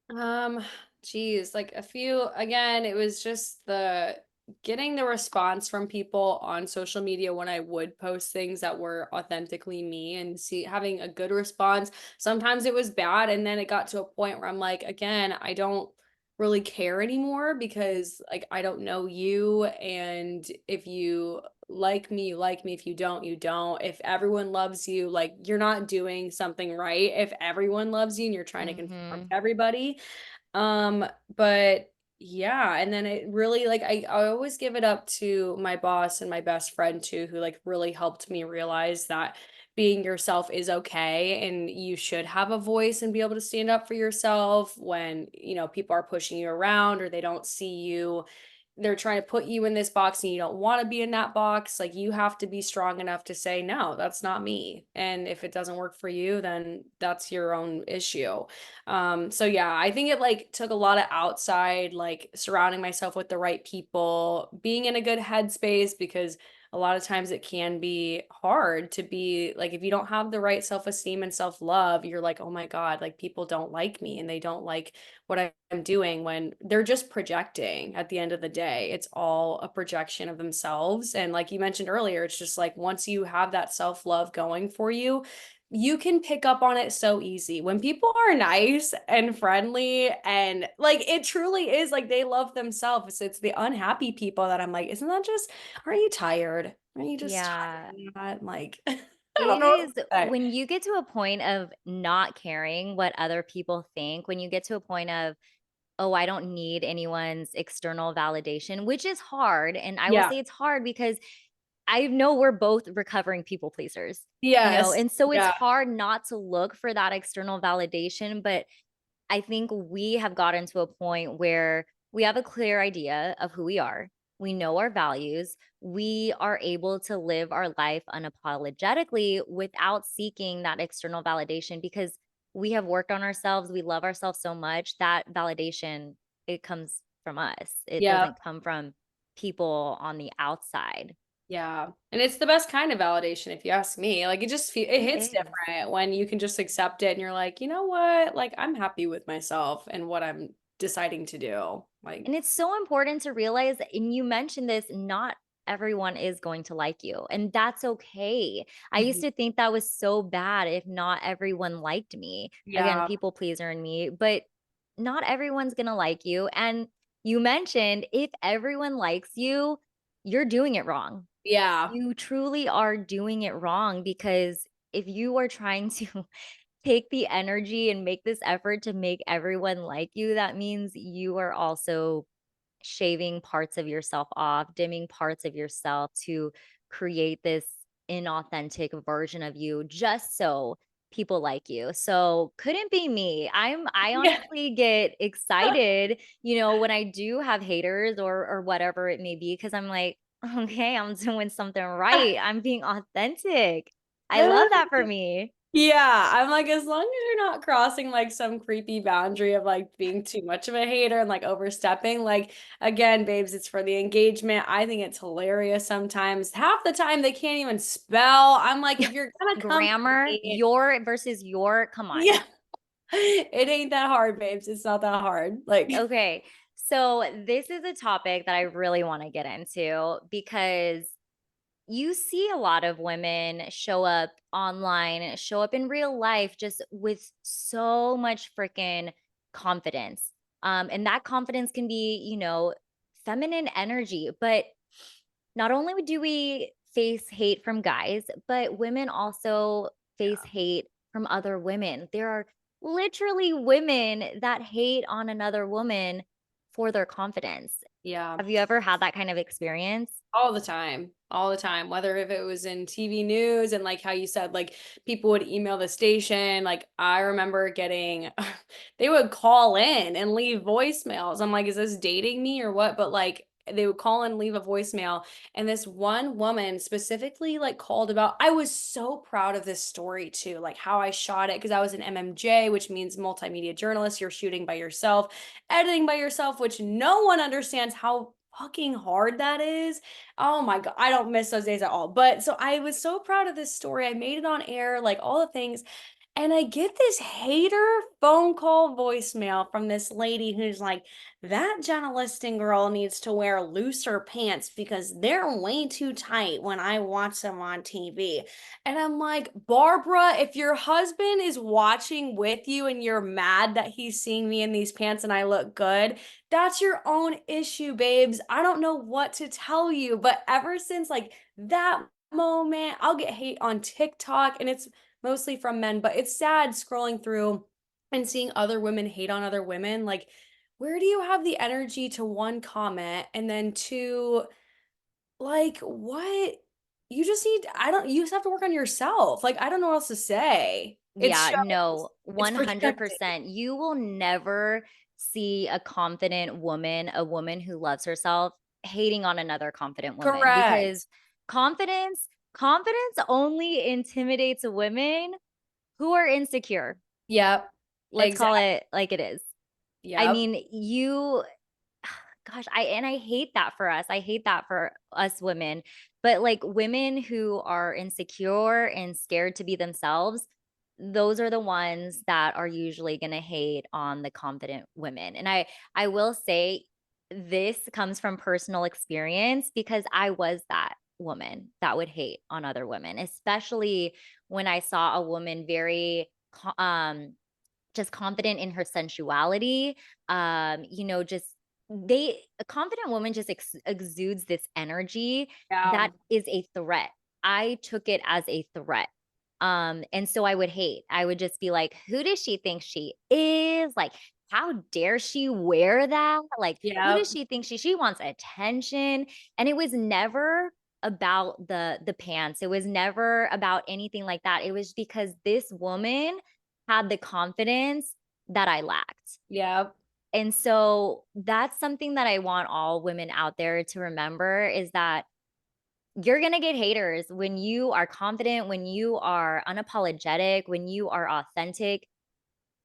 Um, geez, like a few again, it was just the getting the response from people on social media when I would post things that were authentically me and see having a good response. Sometimes it was bad, and then it got to a point where I'm like, again, I don't really care anymore because like I don't know you, and if you like me, you like me. If you don't, you don't. If everyone loves you, like you're not doing something right. If everyone loves you and you're trying to conform to Mhm. everybody, but yeah, and then it really like I always give it up to my boss and my best friend too, who like really helped me realize that being yourself is okay and you should have a voice and be able to stand up for yourself when, people are pushing you around or they don't see you, they're trying to put you in this box and you don't want to be in that box. Like you have to be strong enough to say, no, that's not me. And if it doesn't work for you, then that's your own issue. So yeah, I think it like took a lot of outside, like surrounding myself with the right people, being in a good headspace because a lot of times it can be hard to be like if you don't have the right self-esteem and self-love, you're like, "Oh my God, like people don't like me and they don't like what I'm doing," when they're just projecting at the end of the day. It's all a projection of themselves. And like you mentioned earlier, it's just like once you have that self-love going for you, you can pick up on it so easy. When people are nice and friendly and like it truly is like they love themselves. It's the unhappy people that I'm like, isn't that just, aren't you tired? Aren't you just Yeah. tired of that? Like, I don't It know what is to say. when you get to a point of not caring what other people think, when you get to a point of, "Oh, I don't need anyone's external validation," which is hard, and I will Yeah. say it's hard because I know we're both recovering people pleasers, Yes. and so it's Yeah. hard not to look for that external validation, but I think we have gotten to a point where we have a clear idea of who we are. We know our values. We are able to live our life unapologetically without seeking that external validation because we have worked on ourselves. We love ourselves so much that validation, it comes from us. It Yeah. doesn't come from people on the outside. Yeah, and it's the best kind of validation if you ask me. Like it It hits is. different when you can just accept it and you're like, "You know what? Like I'm happy with myself and what I'm deciding to do." Like, And it's so important to realize, and you mentioned this, not everyone is going to like you, and that's okay. I used mhm. to think that was so bad if not everyone liked me. Again, Yeah. people pleaser in me, but not everyone's going to like you. And you mentioned if everyone likes you, you're doing it wrong. Yeah. You truly are doing it wrong because if you are trying to take the energy and make this effort to make everyone like you, that means you are also shaving parts of yourself off, dimming parts of yourself to create this inauthentic version of you just so people like you. So couldn't be me. I Yeah. honestly get excited, when I do have haters or whatever it may be cuz I'm like, okay, I'm doing something right. I'm being authentic. I love that for me. Yeah, I'm like, as long as you're not crossing like some creepy boundary of like being too much of a hater and like overstepping, like again, babes, it's for the engagement. I think it's hilarious sometimes. Half the time they can't even spell. I'm like, if you're gonna come for Grammar, me, your versus your, come on. yeah, it ain't that hard, babes. It's not that hard. Like, Okay. So this is a topic that I really want to get into because you see a lot of women show up online, show up in real life just with so much freaking confidence. And that confidence can be, feminine energy. But not only do we face hate from guys, but women also face hate from other women. There are literally women that hate on another woman for their confidence. Yeah. Have you ever had that kind of experience? All the time, whether if it was in TV news and like how you said, like people would email the station. Like I remember getting, they would call in and leave voicemails. I'm like, is this dating me or what? But like they would call and leave a voicemail. And this one woman specifically like called about, I was so proud of this story too, like how I shot it because I was an MMJ, which means multimedia journalist. You're shooting by yourself, editing by yourself, which no one understands how fucking hard that is. Oh my god, I don't miss those days at all. But so I was so proud of this story. I made it on air, like all the things. And I get this hater phone call voicemail from this lady who's like, that Jenna Liston girl needs to wear looser pants because they're way too tight when I watch them on TV. And I'm like, Barbara, if your husband is watching with you and you're mad that he's seeing me in these pants and I look good, that's your own issue, babes. I don't know what to tell you, but ever since like that moment, I'll get hate on TikTok and it's mostly from men, but it's sad scrolling through and seeing other women hate on other women. Like, where do you have the energy to one comment and then two, like, what? You just need, I don't, you just have to work on yourself. Like, I don't know what else to say. It Yeah, shows, no, it's projected. 100%. You will never see a confident woman, a woman who loves herself, hating on another confident woman because Correct. confidence only intimidates women who are insecure. Yep. Let's call Exactly. it like it is. I Yep. mean, you gosh, I hate that for us. I hate that for us women. But like women who are insecure and scared to be themselves, those are the ones that are usually going to hate on the confident women. And I will say this comes from personal experience because I was that woman that would hate on other women, especially when I saw a woman very just confident in her sensuality, just a confident woman just exudes this energy Yeah. that is a threat. I took it as a threat. And so I would hate. I would just be like, who does she think she is? Like, how dare she wear that? Like, who does Yep. she think she wants attention? And it was never about the pants. It was never about anything like that. It was because this woman had the confidence that I lacked. Yep. And so that's something that I want all women out there to remember is that you're going to get haters when you are confident, when you are unapologetic, when you are authentic,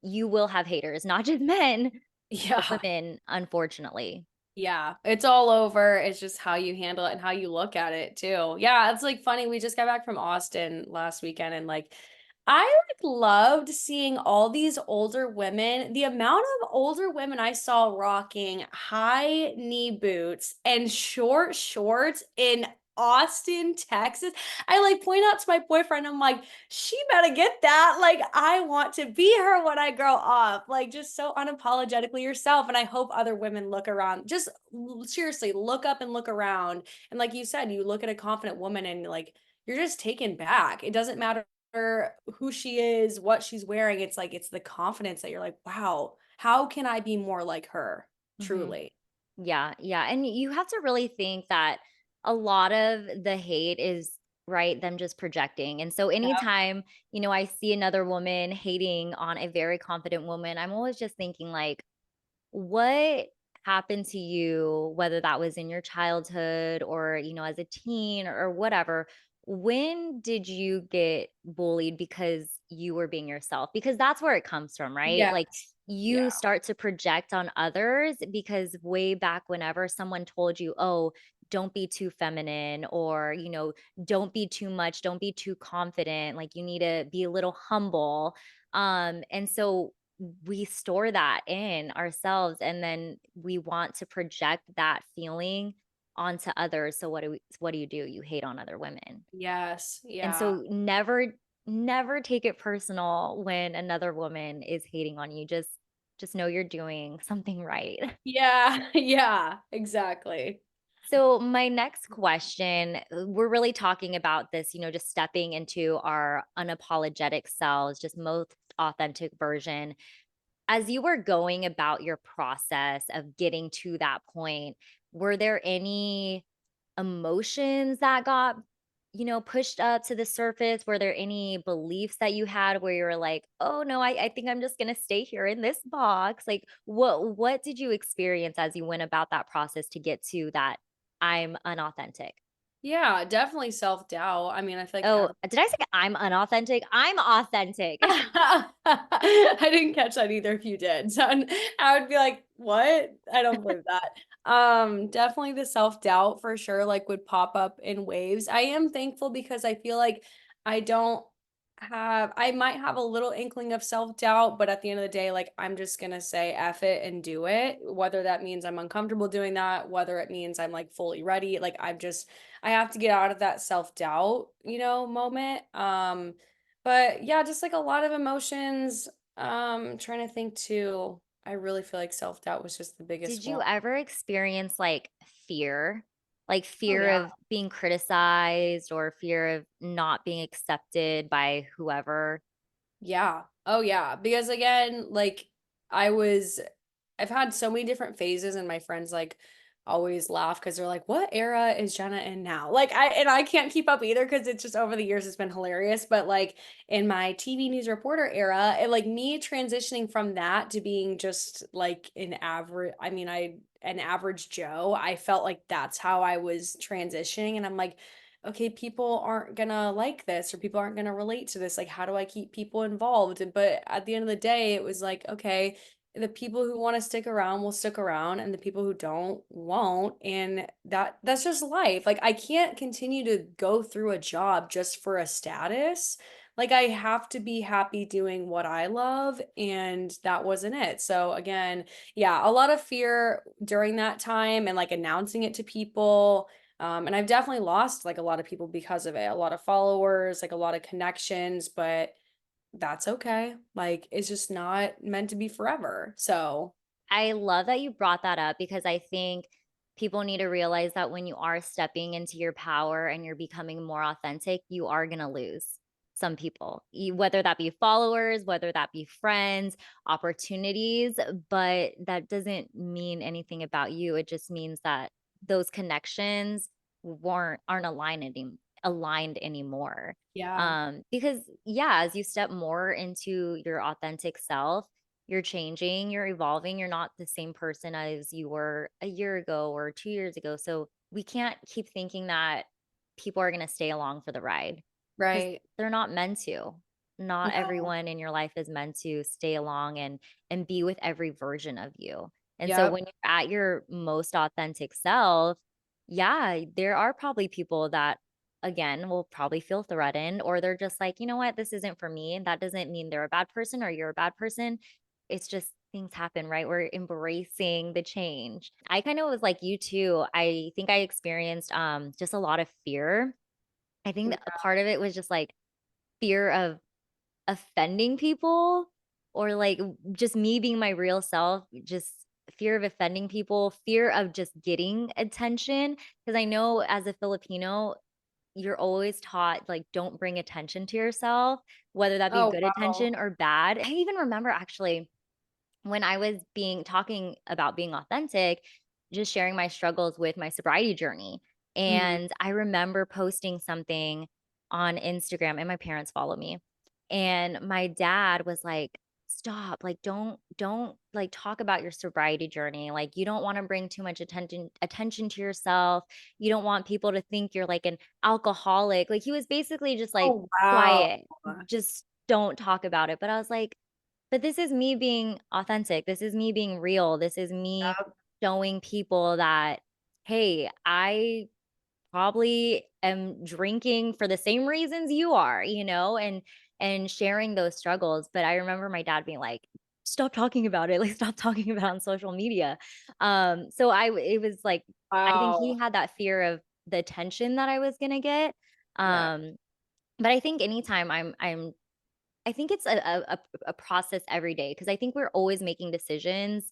you will have haters, not just men, but Yeah. women, unfortunately. Yeah, it's all over. It's just how you handle it and how you look at it too. Yeah, it's like funny. We just got back from Austin last weekend and like I like loved seeing all these older women. The amount of older women I saw rocking high knee boots and short shorts in Austin, Texas. I like point out to my boyfriend, I'm like, she better get that. Like, I want to be her when I grow up. Like, just so unapologetically yourself. And I hope other women look around. Just seriously, look up and look around. And like you said, you look at a confident woman and like, you're just taken back. It doesn't matter who she is, what she's wearing. It's like, it's the confidence that you're like, wow, how can I be more like her? Mhm. Truly. Yeah, yeah, and you have to really think that a lot of the hate is, right, them just projecting, and so Yep. anytime, I see another woman hating on a very confident woman, I'm always just thinking like, what happened to you, whether that was in your childhood or, as a teen or whatever? When did you get bullied because you were being yourself? Because that's where it comes from, right? Like Yes. you Yeah. start to project on others because way back whenever someone told you, oh, don't be too feminine or, don't be too much, don't be too confident, like you need to be a little humble. And so we store that in ourselves and then we want to project that feeling onto others. So what do? You hate on other women. Yes. And Yeah. so never take it personal when another woman is hating on you. Just know you're doing something right. Yeah. Yeah. Exactly. So, my next question, we're really talking about this, just stepping into our unapologetic selves, just most authentic version. As you were going about your process of getting to that point, were there any emotions that got, pushed up to the surface? Were there any beliefs that you had where you were like, "Oh no, I think I'm just gonna stay here in this box"? Like, what did you experience as you went about that process to get to that I'm unauthentic? Yeah, definitely self-doubt. I mean, I feel like Oh, did I say I'm unauthentic? I'm authentic. I didn't catch that either if you did. So I would be like, "What?" I don't believe that. Definitely the self-doubt for sure, like, would pop up in waves. I am thankful because I feel like I don't I might have a little inkling of self-doubt, but at the end of the day, like, I'm just gonna say F it and do it, whether that means I'm uncomfortable doing that, whether it means I'm, like, fully ready, like, I have to get out of that self-doubt, moment. But yeah, just like a lot of emotions. Trying to think too. I really feel like self-doubt was just the biggest Did one. you ever experience, like, fear? Like, Oh fear yeah. of being criticized or fear of not being accepted by whoever? Yeah. Oh yeah. Because again, like I was I've had so many different phases and my friends like always laugh because they're like, "What era is Jenna in now?" Like I can't keep up either because it's just over the years it's been hilarious. But like in my TV news reporter era, like me transitioning from that to being just like an average Joe, I felt like that's how I was transitioning. And I'm like, okay, people aren't gonna like this or people aren't gonna relate to this. Like, how do I keep people involved? But at the end of the day, it was like, okay, the people who want to stick around will stick around and the people who don't won't, and that's just life. Like I can't continue to go through a job just for a status. Like I have to be happy doing what I love, and that wasn't it. So again, yeah, a lot of fear during that time and like announcing it to people. And I've definitely lost like a lot of people because of it, a lot of followers, like a lot of connections, but that's okay. Like, it's just not meant to be forever. So, I love that you brought that up because I think people need to realize that when you are stepping into your power and you're becoming more authentic, you are going to lose some people, whether that be followers, whether that be friends, opportunities. But that doesn't mean anything about you. It just means that those connections aren't aligned anymore. yeah, Because yeah, as you step more into your authentic self, you're changing, you're evolving, you're not the same person as you were a year ago or 2 years ago, so we can't keep thinking that people are gonna stay along for the ride because 'cause right. they're not meant to. Not No. everyone in your life is meant to stay along and be with every version of you, and so Yep. when you're at your most authentic self, yeah, there are probably people that, again, will probably feel threatened, or they're just like, "You know what? This isn't for me." That doesn't mean they're a bad person or you're a bad person. It's just things happen, right? We're embracing the change. I kind of was like you too. I think I experienced just a lot of fear. I think that a Yeah. part of it was just like fear of offending people or like just me being my real self, just fear of offending people, fear of just getting attention. Cause I know as a Filipino, you're always taught like don't bring attention to yourself, whether that be Oh, good wow. attention or bad. I even remember actually when I was being talking about being authentic, just sharing my struggles with my sobriety journey. Mhm. And I remember posting something on Instagram and my parents follow me. And my dad was like, "Stop, like don't like talk about your sobriety journey. Like you don't want to bring too much attention to yourself. You don't want people to think you're like an alcoholic." Like he was basically just like, Oh, wow. "Quiet. Just don't talk about it." But I was like, but this is me being authentic. This is me being real. This is me Yep. showing people that, hey, I probably am drinking for the same reasons you are, and sharing those struggles. But I remember my dad being like, stop talking about it. Like, stop talking about it on social media. So it was like, I think he Wow. had that fear of the attention that I was going to get. Yeah. Um, but I think anytime I think it's a process every day because I think we're always making decisions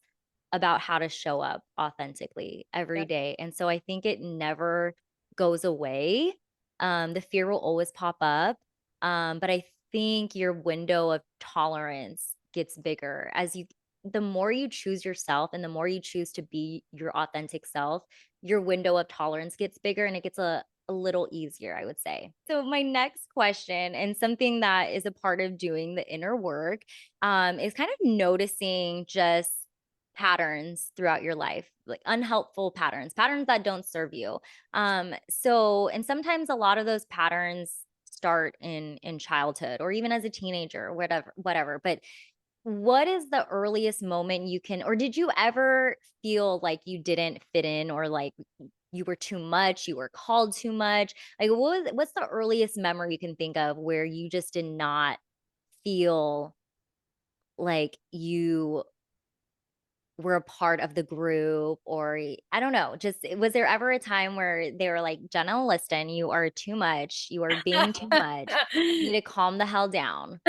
about how to show up authentically every day. And so I think it never goes away. The fear will always pop up. But I think your window of tolerance gets bigger as the more you choose yourself and the more you choose to be your authentic self, your window of tolerance gets bigger and it gets a little easier, I would say. So, my next question, and something that is a part of doing the inner work, is kind of noticing just patterns throughout your life, like unhelpful patterns, patterns that don't serve you. And sometimes a lot of those patterns start in childhood or even as a teenager, or whatever. But what is the earliest moment you can, or did you ever feel like you didn't fit in, or like you were too much, you were called too much? Like, what's the earliest memory you can think of where you just did not feel like you were a part of the group, or I don't know, just was there ever a time where they were like, "Jenna Liston, you are too much. You are being too much. You need to calm the hell down."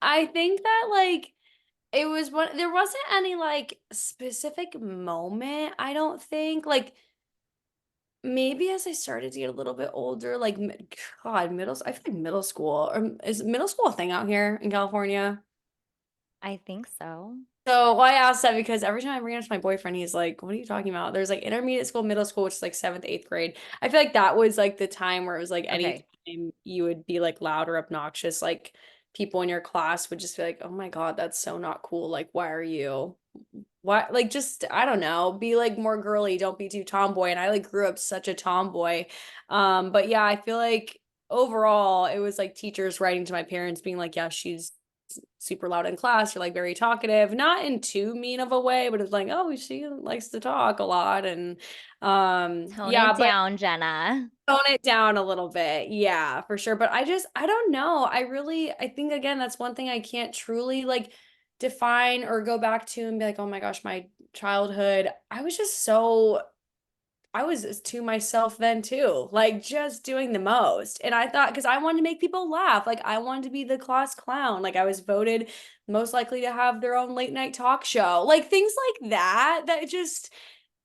I think that, like, it was one there wasn't any, like, specific moment, I don't think, like, maybe as I started to get a little bit older, like, God, I feel like middle school, is middle school a thing out here in California? I think so. So, well, I asked that because every time I bring it up to my boyfriend, he's like, "What are you talking about?" There's, like, intermediate school, middle school, which is, like, 7th, 8th grade. I feel like that was, like, the time where it was, like, Okay. anytime you would be, like, loud or obnoxious, like, people in your class would just be like, "Oh my god, that's so not cool, like, why are you why," like, just, I don't know, be, like, more girly, don't be too tomboy, and I, like, grew up such a tomboy. But yeah, I feel like overall, it was, like, teachers writing to my parents being like, "Yeah, she's super loud in class or like very talkative, not in too mean of a way, but it's like, oh, she likes to talk a lot." And Tone yeah, it but down, Jenna. tone it down a little bit. Yeah, for sure. But I don't know. I think again, that's one thing I can't truly like define or go back to and be like, oh my gosh, my childhood. I was to myself then too, like just doing the most. And I thought, because I wanted to make people laugh, like I wanted to be the class clown. Like I was voted most likely to have their own late night talk show, like things like that, that just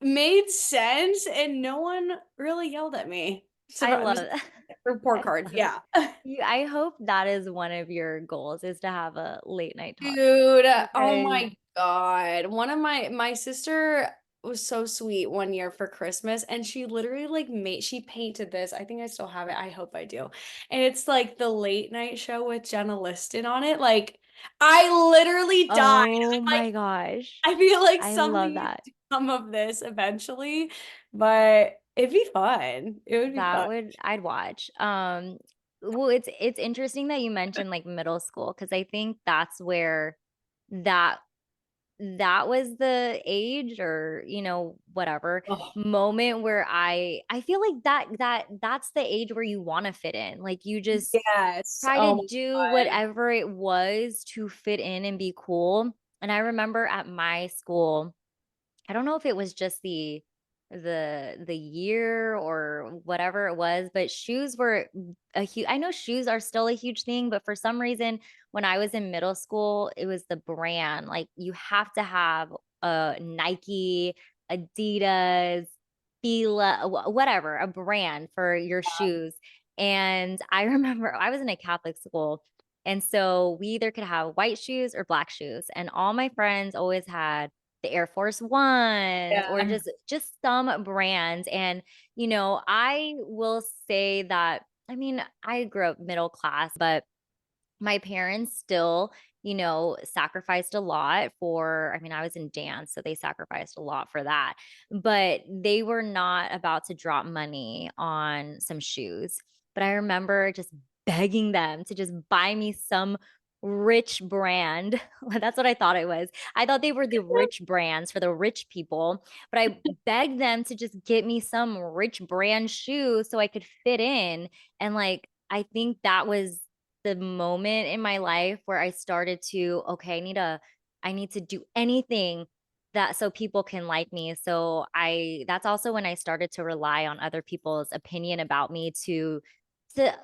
made sense. And no one really yelled at me. I So just love report I cards. love Yeah. you. I hope that is one of your goals, is to have a late night talk Dude, oh because my god. One of my sister was so sweet one year for Christmas, and she literally, like, she painted this, I think I still have it, I hope I do, and it's, like, the late night show with Jenna Liston on it, like, I literally died. oh I'm like, my gosh. I feel like I something love needs that. to come of this eventually, but it'd be fun. It would be That fun. would I'd watch. Well, it's interesting that you mentioned, like, middle school, because I think that's where that that was the age, or, whatever Oh, moment where I feel like that's the age where you wanna fit in. Like, you just yes. try to Oh my do god. whatever it was to fit in and be cool. And I remember at my school, I don't know if it was just the year or whatever it was, but shoes were a huge I know shoes are still a huge thing, but for some reason when I was in middle school, it was the brand. Like, you have to have a Nike, Adidas, Fila, whatever, a brand for your shoes. And I remember I was in a Catholic school, and so we either could have white shoes or black shoes, and all my friends always had the Air Force Ones, or Yeah. just some brands. And, I will say that, I mean, I grew up middle class, but my parents still, sacrificed a lot for, I mean, I was in dance, so they sacrificed a lot for that. But they were not about to drop money on some shoes. But I remember just begging them to just buy me some rich brand. That's what I thought it was. I thought they were the rich brands for the rich people, but I begged them to just get me some rich brand shoes so I could fit in. And, like, I think that was the moment in my life where I started to, okay, I need to do anything that so people can like me. So that's also when I started to rely on other people's opinion about me to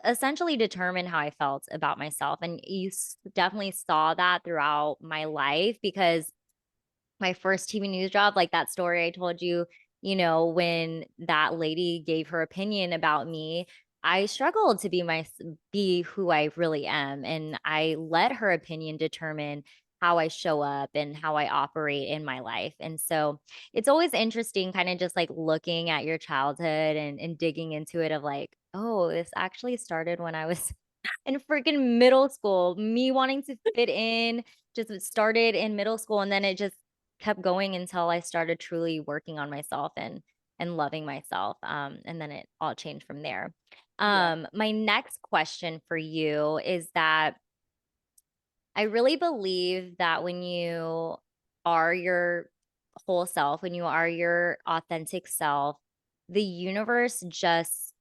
essentially determine how I felt about myself. And you definitely saw that throughout my life, because my first TV news job, like that story I told you, when that lady gave her opinion about me, I struggled to be who I really am, and I let her opinion determine how I show up and how I operate in my life. And so it's always interesting kind of just like looking at your childhood and digging into it of like, oh, this actually started when I was in freaking middle school. Me wanting to fit in just started in middle school, and then it just kept going until I started truly working on myself and loving myself. And then it all changed from there. Yeah. My next question for you is that I really believe that when you are your whole self, when you are your authentic self, the universe just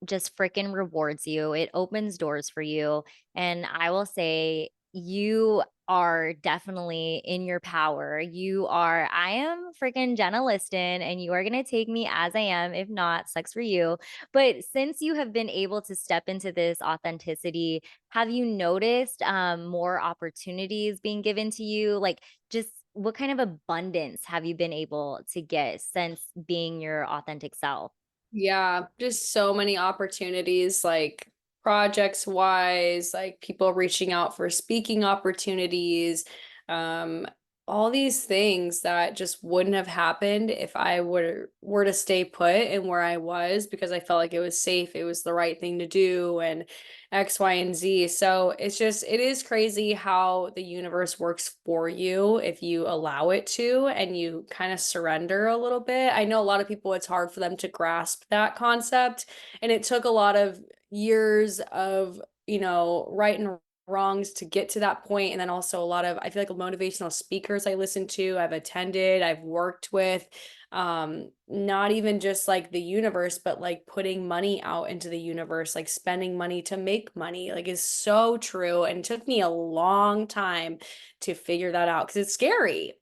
freaking rewards you. It opens doors for you. And I will say, you are definitely in your power. I am freaking Jenna Liston, and you are going to take me as I am. If not, sucks for you. But since you have been able to step into this authenticity, have you noticed more opportunities being given to you? Like, just what kind of abundance have you been able to get since being your authentic self? Yeah, just so many opportunities, like projects wise, like people reaching out for speaking opportunities, um, all these things that just wouldn't have happened if I were to stay put and where I was because I felt like it was safe, it was the right thing to do, and X, Y, and Z. So it is crazy how the universe works for you if you allow it to and you kind of surrender a little bit. I know a lot of people, it's hard for them to grasp that concept. And it took a lot of years of, right and wrongs to get to that point. And then also a lot of, I feel like motivational speakers I listen to, I've attended, I've worked with, not even just like the universe but like putting money out into the universe, like spending money to make money, like is so true, and it took me a long time to figure that out because it's scary.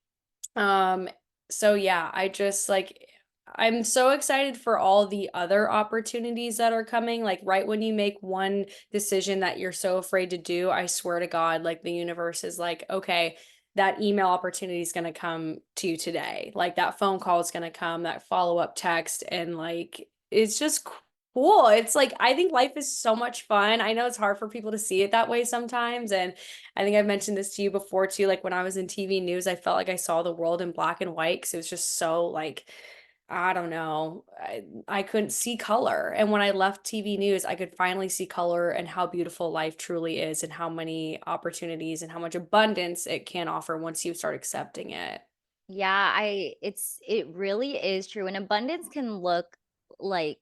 um, so yeah, I just like I'm so excited for all the other opportunities that are coming. Like right when you make one decision that you're so afraid to do, I swear to God, like the universe is like, okay, that email opportunity is going to come to you today. Like that phone call is going to come, that follow-up text, and like it's just cool. It's like I think life is so much fun. I know it's hard for people to see it that way sometimes, and I think I've mentioned this to you before too. Like when I was in TV news, I felt like I saw the world in black and white because it was just so like, I don't know, I couldn't see color. And when I left TV news, I could finally see color and how beautiful life truly is and how many opportunities and how much abundance it can offer once you start accepting it. Yeah, it really is true. And abundance can look like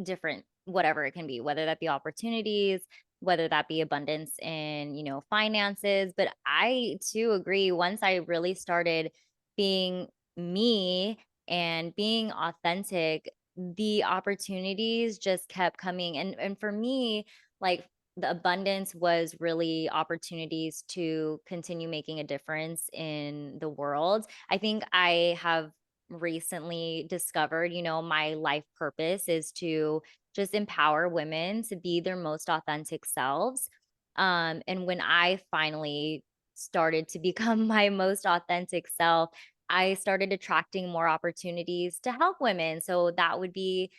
different, whatever it can be, whether that be opportunities, whether that be abundance in, finances. But I too agree. Once I really started being me and being authentic, the opportunities just kept coming. And for me, like the abundance was really opportunities to continue making a difference in the world. I think I have recently discovered, my life purpose is to just empower women to be their most authentic selves. And when I finally started to become my most authentic self, I started attracting more opportunities to help women. So that would be,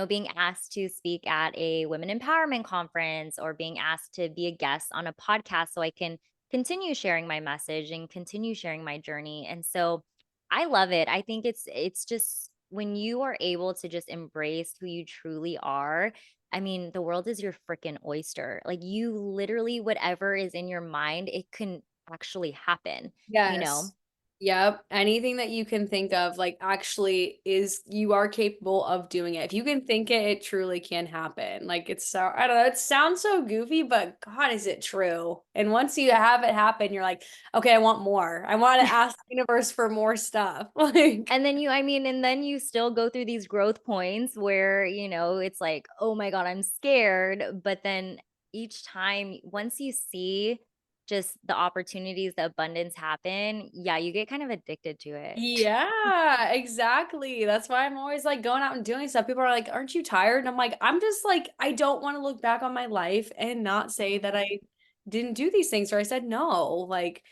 being asked to speak at a women empowerment conference or being asked to be a guest on a podcast so I can continue sharing my message and continue sharing my journey. And so I love it. I think it's just when you are able to just embrace who you truly are. I mean, the world is your freaking oyster. Like you literally whatever is in your mind, it can actually happen, you know. Yes. Yep. Anything that you can think of, like, actually is you are capable of doing it. If you can think it, it truly can happen. Like, it's so, I don't know, it sounds so goofy, but God, is it true? And once you have it happen, you're like, okay, I want more. I want to ask the universe for more stuff. Like, And then and then you still go through these growth points where, it's like, "Oh my god, I'm scared." But then each time once you see just the opportunities, the abundance happen, yeah, you get kind of addicted to it. yeah, exactly. That's why I'm always like going out and doing stuff. People are like, aren't you tired? And I'm like, I'm just like, I don't want to look back on my life and not say that Mhm. I didn't do these things or I said no. Like,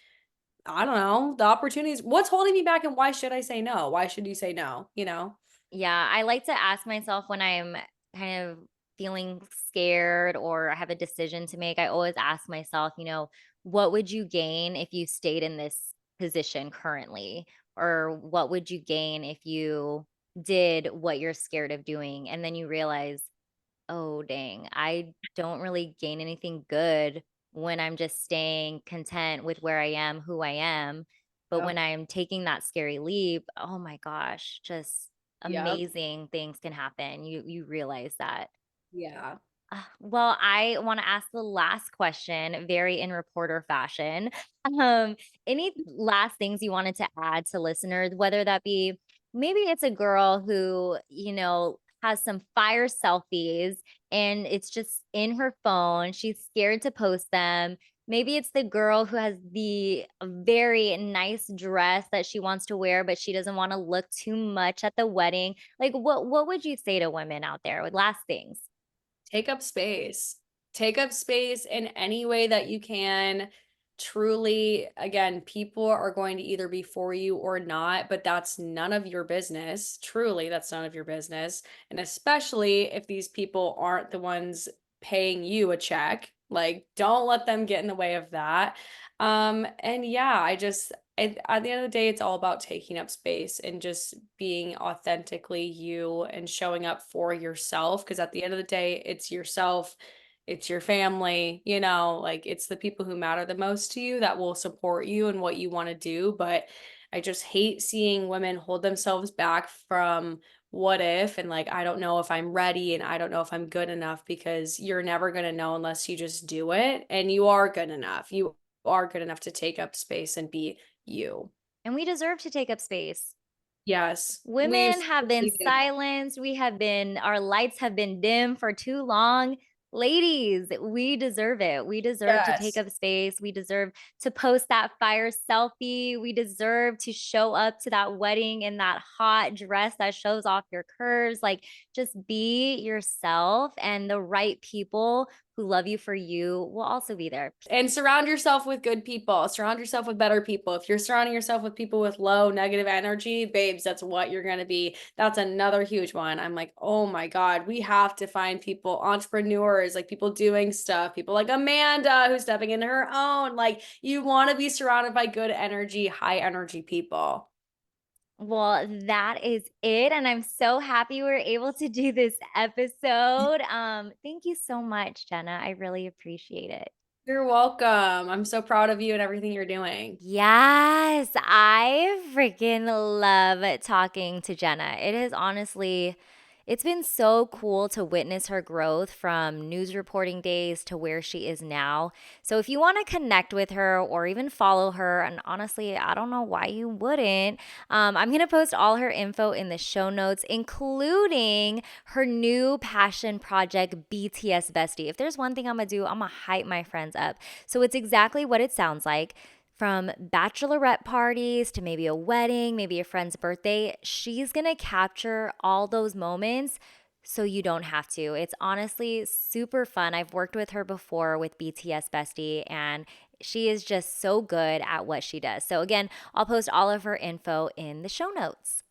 I don't know, the opportunities, what's holding me back and why should I say no? Why should you say no, you know? Yeah, I like to ask myself when I'm kind of feeling scared or I have a decision to make. I always ask myself, what would you gain if you stayed in this position currently? Or what would you gain if you did what you're scared of doing? And then you realize, oh, dang, I don't really gain anything good when I'm just staying content with where I am, who I am. But when Yep. I am taking that scary leap, oh my gosh, just Yep. amazing things can happen. You realize that. Yeah. Well, I want to ask the last question, very in reporter fashion. Any last things you wanted to add to listeners, whether that be maybe it's a girl who, has some fire selfies and it's just in her phone. She's scared to post them. Maybe it's the girl who has the very nice dress that she wants to wear, but she doesn't want to look too much at the wedding. Like, what would you say to women out there with last things? Take up space. Take up space in any way that you can. Truly, again, people are going to either be for you or not, but that's none of your business. Truly, that's none of your business. And especially if these people aren't the ones paying you a check, like don't let them get in the way of that. And yeah, at the end of the day, it's all about taking up space and just being authentically you and showing up for yourself. Because at the end of the day, it's yourself, it's your family, like it's the people who matter the most to you that will support you and what you want to do. But I just hate seeing women hold themselves back from what if and like, I don't know if I'm ready and I don't know if I'm good enough because you're never going to know unless you just do it. And you are good enough. You are good enough to take up space and be you. And we deserve to take up space. Yes, we Women have been certainly do. silenced. Our lights have been dim for too long. Ladies, we deserve it. We deserve to take Yes. up space. We deserve to post that fire selfie. We deserve to show up to that wedding in that hot dress that shows off your curves. Like, just be yourself, and the right people who love you for you will also be there. And surround yourself with good people. Surround yourself with better people. If you're surrounding yourself with people with low negative energy, babes, that's what you're going to be. That's another huge one. I'm like, oh my God, we have to find people, entrepreneurs, like people doing stuff, people like Amanda who's stepping into her own. Like, you want to be surrounded by good energy, high energy people. Well, that is it. And I'm so happy we are able to do this episode. Thank you so much, Jenna. I really appreciate it. You're welcome. I'm so proud of you and everything you're doing. Yes, I freaking love talking to Jenna. It's been so cool to witness her growth from news reporting days to where she is now. So if you want to connect with her or even follow her, and honestly, I don't know why you wouldn't, I'm going to post all her info in the show notes, including her new passion project, BTS Bestie. If there's one thing I'm going to do, I'm going to hype my friends up. So it's exactly what it sounds like. From bachelorette parties to maybe a wedding, maybe a friend's birthday, she's gonna capture all those moments so you don't have to. It's honestly super fun. I've worked with her before with BTS Bestie, and she is just so good at what she does. So, again, I'll post all of her info in the show notes.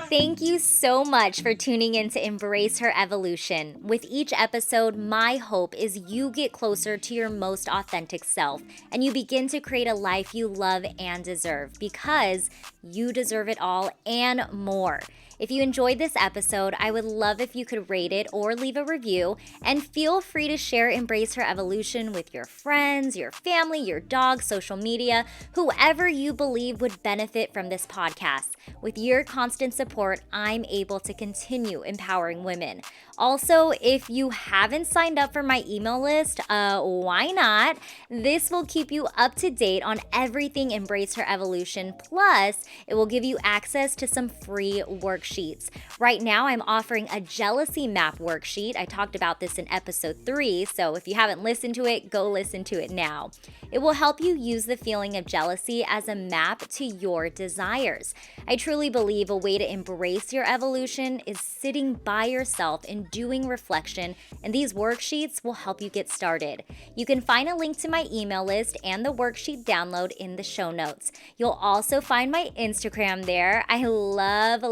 Thank you so much for tuning in to Embrace Her Evolution. With each episode, my hope is you get closer to your most authentic self and you begin to create a life you love and deserve, because you deserve it all and more. If you enjoyed this episode, I would love if you could rate it or leave a review, and feel free to share Embrace Her Evolution with your friends, your family, your dog, social media, whoever you believe would benefit from this podcast. With your constant support, I'm able to continue empowering women. Also, if you haven't signed up for my email list, why not? This will keep you up to date on everything Embrace Her Evolution. Plus, it will give you access to some free workshops worksheets. Right now, I'm offering a jealousy map worksheet. I talked about this in episode 3, so if you haven't listened to it, go listen to it now. It will help you use the feeling of jealousy as a map to your desires. I truly believe a way to embrace your evolution is sitting by yourself and doing reflection, and these worksheets will help you get started. You can find a link to my email list and the worksheet download in the show notes. You'll also find my Instagram there. I love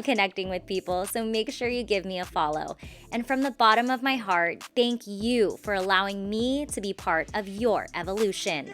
connecting with people, so make sure you give me a follow. And from the bottom of my heart, thank you for allowing me to be part of your evolution.